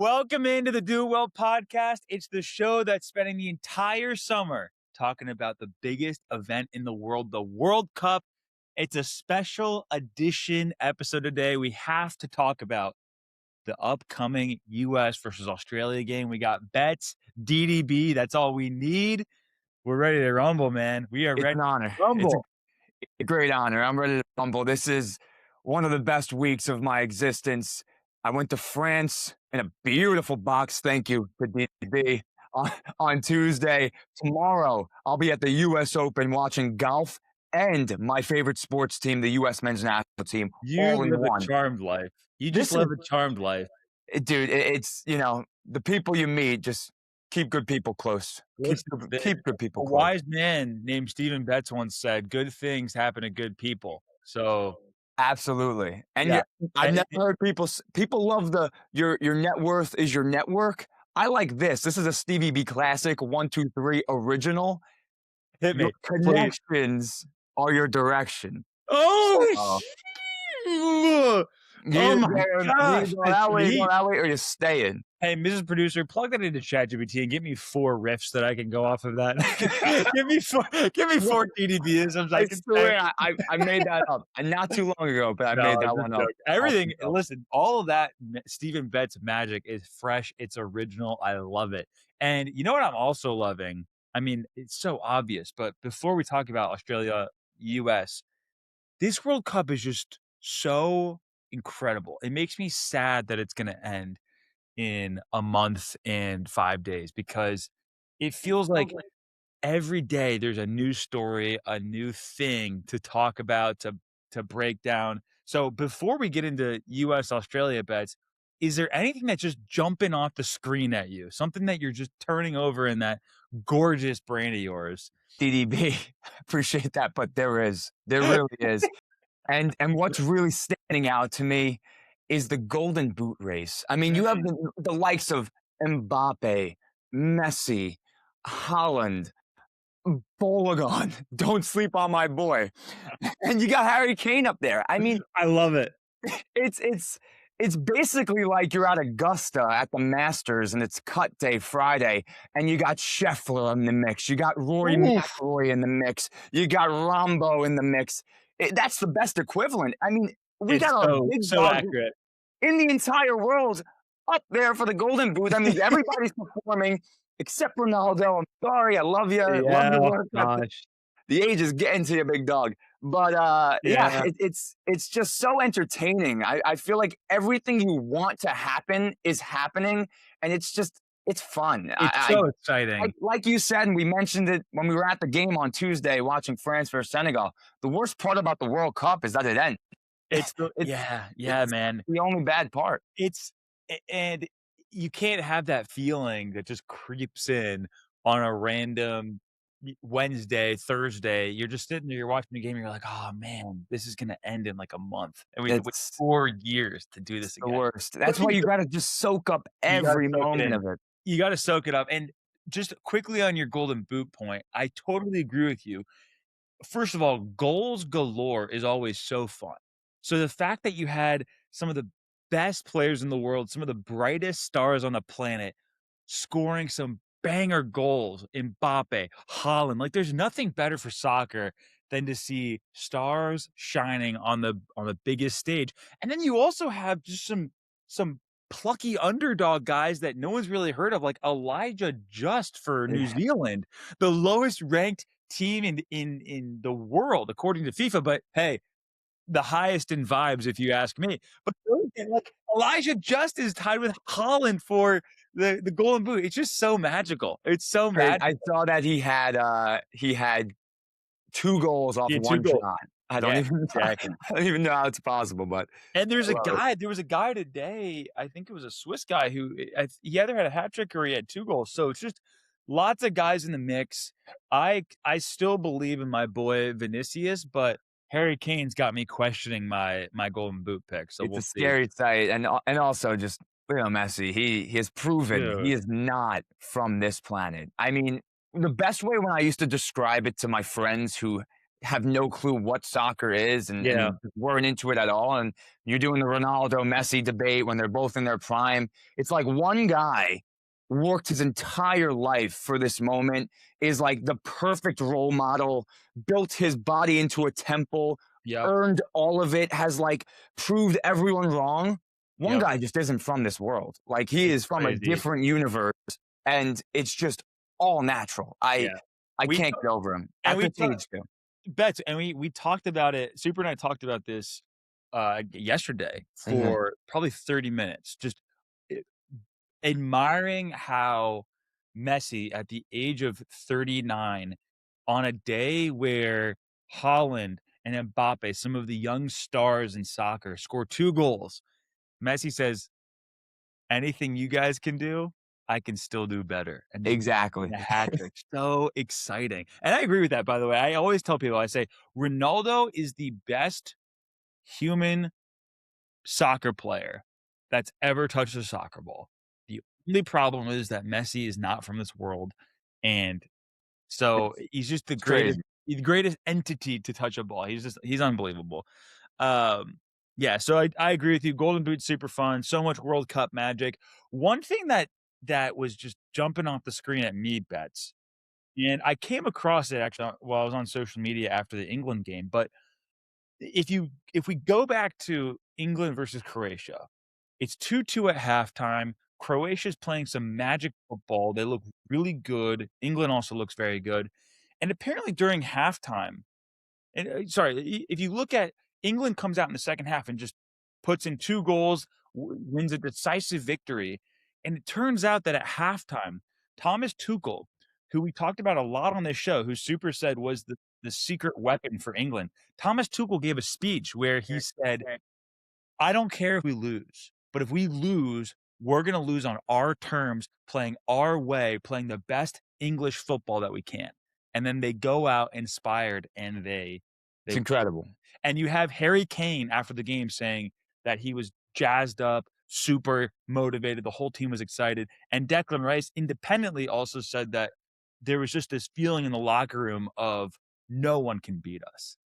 Welcome into the Do Well podcast. It's the show that's spending the entire summer talking about the biggest event in the world, the World Cup. It's a special edition episode today. We have to talk about the upcoming U.S. versus Australia game. We got bets, DDB. That's all we need. We're ready to rumble, man. We are It's ready an honor. to rumble. It's a great honor. I'm ready to rumble. This is one of the best weeks of my existence. I went to France in a beautiful box. Thank you to DDB on Tuesday. Tomorrow, I'll be at the U.S. Open watching golf and my favorite sports team, the U.S. men's national team. You all in live one. a charmed life. You just live a charmed life. Dude, it's, the people you meet, just keep good people close. Keep good people close. A wise man named Stephen Betts once said, good things happen to good people. So absolutely. And yeah. I've never heard people love your net worth is your network. I like this. This is a Stevie B classic, 1, 2, 3 original. Hit me. Your connections are your direction. Oh, You my gosh. go that way, or you're staying. Hey, Mrs. Producer, plug that into ChatGPT and give me 4 riffs that I can go off of that. give me 4 DDBisms. I swear, I made that up not too long ago, but I made that one up. Everything, listen, all of that Stephen Betts magic is fresh. It's original. I love it. And you know what I'm also loving? I mean, it's so obvious, but before we talk about Australia, US, this World Cup is just so incredible. It makes me sad that it's going to end in a month and 5 days because it feels like every day there's a new story, a new thing to talk about, to break down. So before we get into US Australia bets, is there anything that's just jumping off the screen at you? Something that you're just turning over in that gorgeous brain of yours? DDB, appreciate that, but there really is. And what's really standing out to me is the golden boot race. I mean, you have the likes of Mbappe, Messi, Haaland, Balogun. Don't sleep on my boy. And you got Harry Kane up there. I mean, I love it. It's basically like you're at Augusta at the Masters and it's cut day Friday and you got Scheffler in the mix. You got Rory McIlroy in the mix. You got Rambo in the mix. That's the best equivalent. I mean, we got a big dog accurate in the entire world up there for the golden boot. I mean, everybody's performing except Ronaldo. I'm sorry. I love you. Yeah, love your work. The age is getting to you, big dog. But it's just so entertaining. I feel like everything you want to happen is happening, and it's fun. It's so exciting. Like you said, and we mentioned it when we were at the game on Tuesday watching France versus Senegal. The worst part about the World Cup is that it ends. It's man. The only bad part. And you can't have that feeling that just creeps in on a random Wednesday, Thursday. You're just sitting there, you're watching the game, and you're like, oh man, this is gonna end in like a month. And we wait 4 years to do this again. The worst. That's why you gotta just soak up every moment of it. You gotta soak it up. And just quickly on your golden boot point, I totally agree with you. First of all, goals galore is always so fun. So the fact that you had some of the best players in the world, some of the brightest stars on the planet, scoring some banger goals, Mbappe, Haaland, like there's nothing better for soccer than to see stars shining on the biggest stage. And then you also have just some plucky underdog guys that no one's really heard of, like Elijah Just for New Zealand, the lowest ranked team in the world according to FIFA. But hey, the highest in vibes, if you ask me. But like Elijah Just is tied with Haaland for the golden boot. It's just so magical. It's so magical. I saw that he had 2 goals off one shot. I don't even know how it's possible, but and there was a guy today, I think it was a Swiss guy who he either had a hat trick or he had 2 goals. So it's just lots of guys in the mix. I still believe in my boy Vinicius, but Harry Kane's got me questioning my golden boot pick. So it's a scary sight, and also just Messi. He has proven he is not from this planet. I mean, the best way when I used to describe it to my friends who have no clue what soccer is Yeah. and weren't into it at all. And you're doing the Ronaldo Messi debate when they're both in their prime. It's like one guy worked his entire life for this moment, is like the perfect role model, built his body into a temple, Yep. earned all of it, has like proved everyone wrong. One Yep. guy just isn't from this world. Like he It's is from a crazy. different universe, and it's just all natural. I Yeah. I We can't ta get over him and at we this ta age too. Bets, and we talked about it. Super and I talked about this yesterday Mhm. for probably 30 minutes, just a- admiring how Messi at the age of 39, on a day where Holland and Mbappe, some of the young stars in soccer, score 2 goals. Messi says, anything you guys can do, I can still do better. And just Exactly. the hat trick. So exciting. And I agree with that, by the way. I always tell people, I say, Ronaldo is the best human soccer player that's ever touched a soccer ball. The only problem is that Messi is not from this world. And so he's just It's crazy. the greatest entity to touch a ball. He's unbelievable. Um, yeah, so I agree with you. Golden Boot's super fun. So much World Cup magic. One thing that was just jumping off the screen at me, Bets, and I came across it actually while I was on social media after the England game. But if we go back to England versus Croatia, it's 2-2 at halftime. Croatia's playing some magic football. They look really good. England also looks very good. And apparently during halftime, and, sorry, if you look at England comes out in the second half and just puts in 2 goals, wins a decisive victory, and it turns out that at halftime, Thomas Tuchel, who we talked about a lot on this show, who Super said was the secret weapon for England, Thomas Tuchel gave a speech where he said, I don't care if we lose, but if we lose, we're gonna lose on our terms, playing our way, playing the best English football that we can. And then they go out inspired and It's they incredible. and you have Harry Kane after the game saying that he was jazzed up, super motivated, the whole team was excited, and Declan Rice independently also said that there was just this feeling in the locker room of no one can beat us.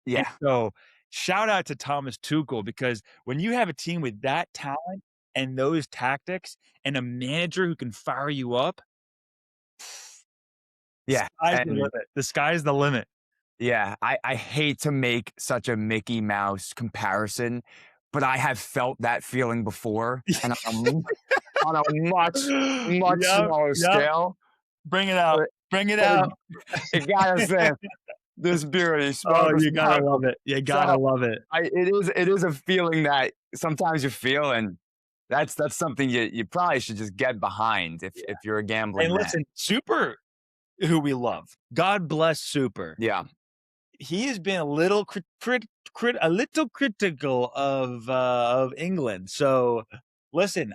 And Yeah. so, shout out to Thomas Tuchel because when you have a team with that talent and those tactics and a manager who can fire you up, Yeah. sky's the And limit. The sky's the limit. yeah, I hate to make such a Mickey Mouse comparison, but I have felt that feeling before and on a much, much Yep, smaller yep. scale. Bring it out. But, Bring it but out. it gotta say, this beauty, Oh, sparkle, you gotta sparkle. love it. You gotta So love it. it is a feeling that sometimes you feel, and that's something you probably should just get behind Yeah. if you're a And gambling man. listen, Super, who we love, God bless Super. Yeah, He has been a little a little critical of England. So listen,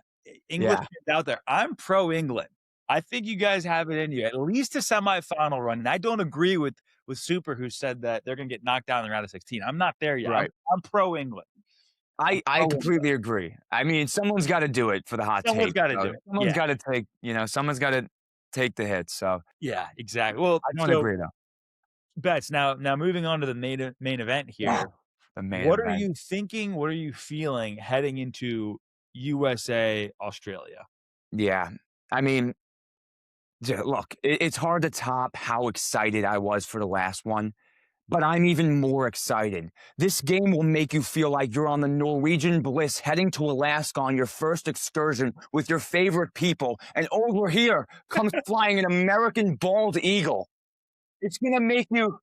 English yeah, fans out there, I'm pro England. I think you guys have it in you, at least a semifinal run. And I don't agree with Super, who said that they're going to get knocked down in the round of 16. I'm not there yet. right. I'm pro England. I'm I pro England. completely agree. I mean, someone's got to do it for the hot Someone's take. got to So do it. someone's Yeah, got to take, someone's got to take the hit. So yeah, exactly. Well, I don't so agree though. Bets. Now moving on to the main event Oh, here. the main What are event. you thinking? What are you feeling heading into USA, Australia? Yeah. I mean, look, it's hard to top how excited I was for the last one. But I'm even more excited. This game will make you feel like you're on the Norwegian Bliss heading to Alaska on your first excursion with your favorite people, and over here comes flying an American bald eagle. It's gonna make you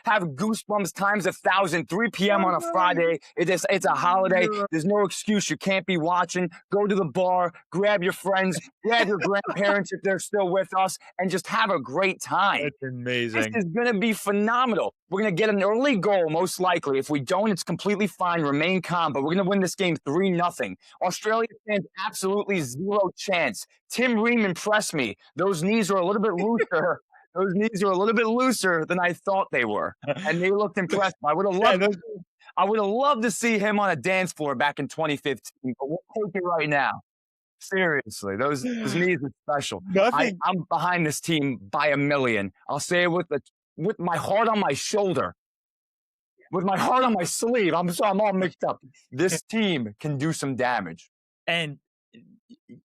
have goosebumps times 1,000. 3 p.m. on a Friday. It's a holiday. There's no excuse. You can't be watching. Go to the bar, grab your friends, grab your grandparents if they're still with us, and just have a great time. That's This amazing. is going to be phenomenal. We're going to get an early goal, most likely. If we don't, it's completely fine. Remain calm, but we're going to win this game 3-0. Australia stands absolutely zero chance. Tim Ream impressed me. Those knees are a little bit looser. Those knees are a little bit looser than I thought they were, and they looked impressive. Yeah, those I would have loved to see him on a dance floor back in 2015, but we'll take it right now. Seriously, those knees are special. nothing I'm behind this team by a million. I'll say it with with my heart on my shoulder, with my heart on my sleeve. I'm all mixed up. This team can do some damage. And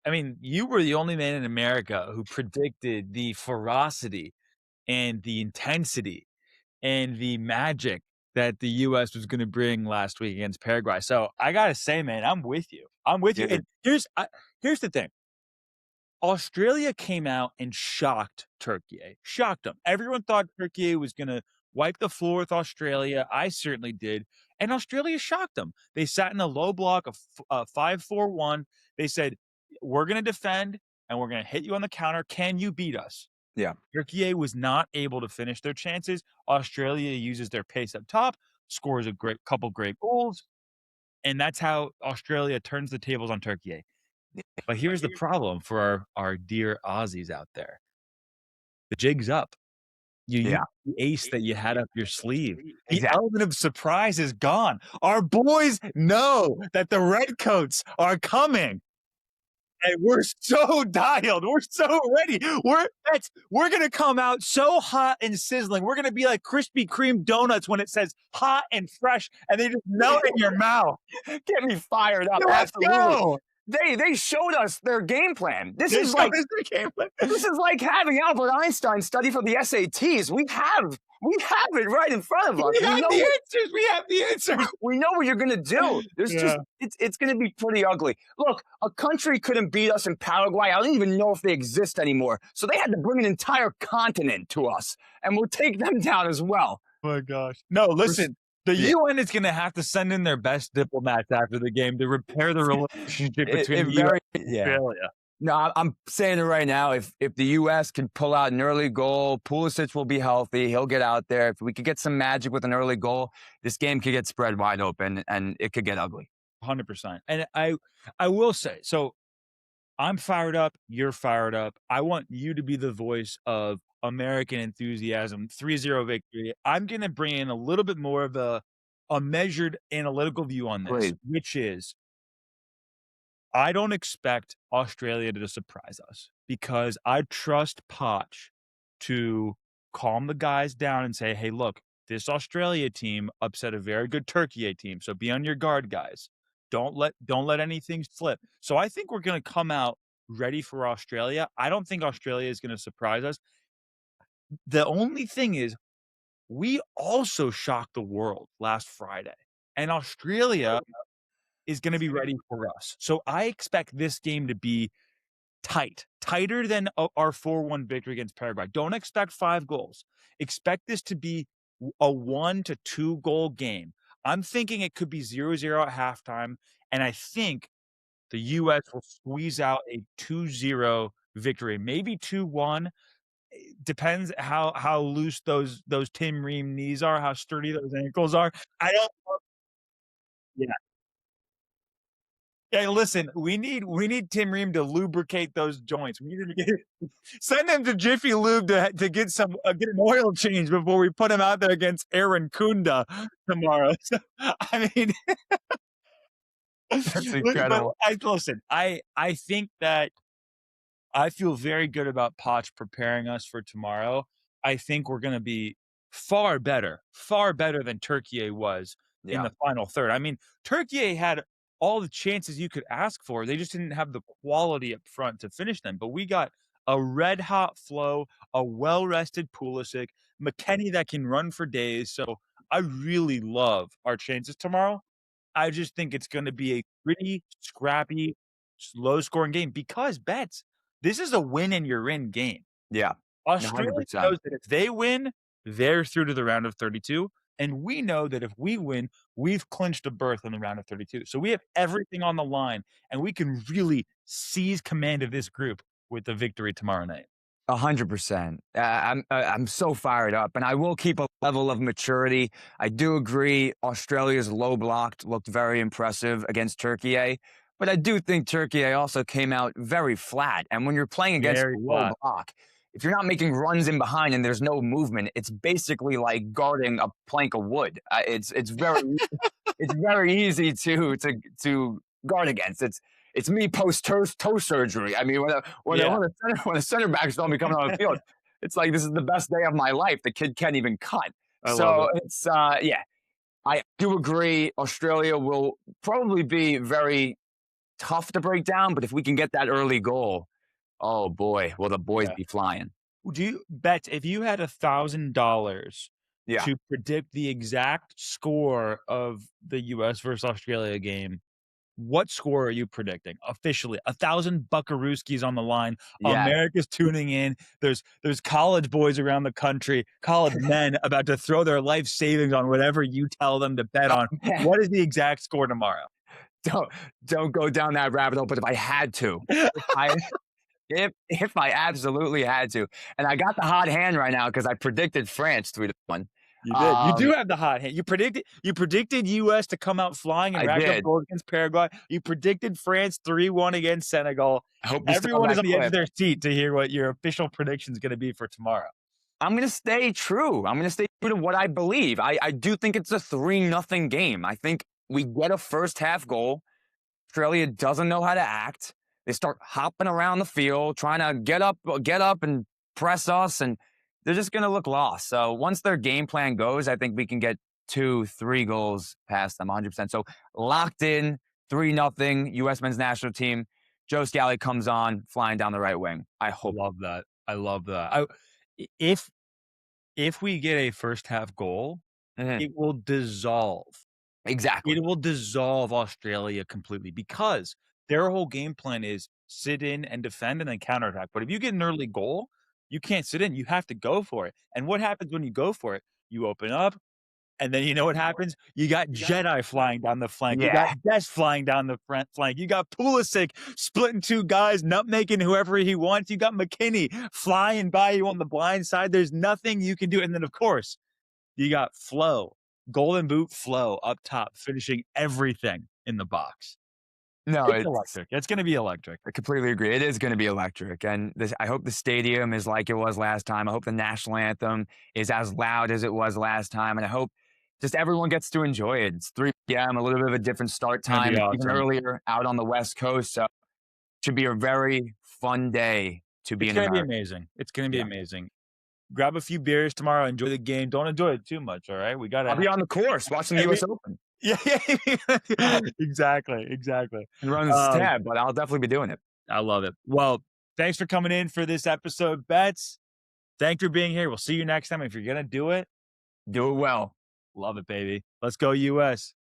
I mean, you were the only man in America who predicted the ferocity and the intensity and the magic that the US was gonna bring last week against Paraguay. So, I gotta say, man, I'm with you. I'm with you, and Dude, here's the thing. Australia came out and shocked Turkey. Shocked them. Everyone thought Turkey was gonna wipe the floor with Australia. I certainly did, and Australia shocked them. They sat in a low block of 5-4-1. They said, "We're gonna defend, and we're gonna hit you on the counter. Can you beat us?" yeah. Turkey was not able to finish their chances. Australia uses their pace up top, scores a great goals, and that's how Australia turns the tables on Turkey. But here's the problem for our dear Aussies out there. The jig's up. You used Yeah, the ace that you had up your sleeve. The exactly. element of surprise is gone. Our boys know that the redcoats are coming. And we're so dialed. We're so ready. We're gonna come out so hot and sizzling. We're gonna be like Krispy Kreme donuts when it says hot and fresh, and they just melt in your mouth. Get me fired up. Let's Absolutely. go. They showed us their game plan. This This is like is the game plan. this is like having Albert Einstein study for the SATs. We have it right in front of us. We have the answers. We have the answers. We know what you're gonna do. There's Yeah. just it's gonna be pretty ugly. Look, a country couldn't beat us in Paraguay. I don't even know if they exist anymore. So they had to bring an entire continent to us, and we'll take them down as well. Oh my gosh. No, listen. The Yeah. UN is gonna have to send in their best diplomats after the game to repair the relationship between It the US very and yeah. Australia. No, I'm saying it right now. If the U.S. can pull out an early goal, Pulisic will be healthy. He'll get out there. If we could get some magic with an early goal, this game could get spread wide open and it could get ugly. 100%. And I will say, so I'm fired up, you're fired up. I want you to be the voice of American enthusiasm, 3-0 victory. I'm gonna bring in a little bit more of a measured analytical view on this, Please. which is I don't expect Australia to surprise us because I trust Poch to calm the guys down and say, "Hey, look, this Australia team upset a very good Turkey team, so be on your guard, guys. Don't let anything slip." So I think we're gonna come out ready for Australia. I don't think Australia is gonna surprise us. The only thing is we also shocked the world last Friday, and Australia is gonna be ready for us. So I expect this game to be tighter than our 4-1 victory against Paraguay. Don't expect 5 goals. Expect this to be a 1 to 2 goal game. I'm thinking it could be 0-0 at halftime, and I think the US will squeeze out a 2-0 victory, maybe 2-1. Depends how loose those Tim Ream knees are, how sturdy those ankles are. I don't Yeah. Hey, listen, we need Tim Ream to lubricate those joints. We need him to get send him to Jiffy Lube to get get an oil change before we put him out there against Aaron Kunda tomorrow. So, I mean, That's but incredible. I think that I feel very good about Poch preparing us for tomorrow. I think we're gonna be far better than Turkey was in Yeah. the final third. I mean, Turkey had all the chances you could ask for. They just didn't have the quality up front to finish them. But we got a red hot flow, a well-rested Pulisic, McKennie that can run for days. So I really love our chances tomorrow. I just think it's gonna be a pretty scrappy, low scoring game because bets this is a win and you're in game. Yeah. Australia 100%. knows that if they win, they're through to the round of 32, and we know that if we win, we've clinched a berth in the round of 32. So we have everything on the line, and we can really seize command of this group with the victory tomorrow night. 100%. I'm so fired up, and I will keep a level of maturity. I do agree. Australia's low blocked looked very impressive against Turkey, but I do think Turkey also came out very flat. And when you're playing against Very a low flat. block, if you're not making runs in behind and there's no movement, it's basically like guarding a plank of wood. It's very easy to guard against. It's me post toe surgery. I mean, when Yeah. the center backs don't be coming on the field, It's like, this is the best day of my life. The kid can't even cut. I love So it. it's, yeah, I do agree. Australia will probably be very tough to break down, but if we can get that early goal, oh boy, will the boys Yeah. be flying. Do you bet if you had $1,000 Yeah. to predict the exact score of the US versus Australia game, what score are you predicting officially? 1,000 buckarooskies on the line. Yeah. America's tuning in. There's college boys around the country, college men about to throw their life savings on whatever you tell them to bet Oh, on. man. What is the exact score tomorrow? don't don't go down that rabbit hole. But if I had to, if I if I absolutely had to, and I got the hot hand right now because I predicted France 3-1. You did. You do have the hot hand. You predicted US to come out flying and I rack up did. goals against Paraguay. You predicted France 3-1 against Senegal. I hope you still have Everyone is that on the edge of clip. their seat to hear what your official prediction is gonna be for tomorrow. I'm gonna stay true. I'm gonna stay true to what I believe. I do think it's a 3-0 game. I think we get a first half goal. Australia doesn't know how to act. They start hopping around the field, trying to get up and press us, and they're just gonna look lost. So once their game plan goes, I think we can get 2, 3 goals past them 100%. So locked in, 3-0, US men's national team. Joe Scally comes on, flying down the right wing. I hope. Love that. I love that. If we get a first half goal, Mhm. it will dissolve. Exactly. It will dissolve Australia completely because their whole game plan is sit in and defend and then counterattack. But if you get an early goal, you can't sit in. You have to go for it. And what happens when you go for it? You open up, and then you know what happens? You got Jedi flying down the flank. You got Yeah. Des flying down the front flank. You got Pulisic splitting two guys, nutmegging whoever he wants. You got McKinney flying by you on the blind side. There's nothing you can do. And then, of course, you got Flo, Golden Boot Flo up top, finishing everything in the box. No, It's it's electric. It's gonna be electric. I completely agree. It is going to be electric. And I hope the stadium is like it was last time. I hope the national anthem is as loud as it was last time. And I hope just everyone gets to enjoy it. It's 3 p.m., a little bit of a different start It's gonna be time, even awesome. earlier out on the West Coast. So it should be a very fun day to be It's in gonna be America. amazing. It's gonna be Yeah. amazing. Grab a few beers tomorrow, enjoy the game. Don't enjoy it too much, all right? We I'll gotta be on the course watching the every US Open yeah, yeah. Exactly, exactly. and run this Um, tab, but I'll definitely be doing it. I love it. Well, thanks for coming in for this episode, Bets. Thanks for being here. We'll see you next time. If you're gonna do it, Do it well. love it, baby. Let's go US.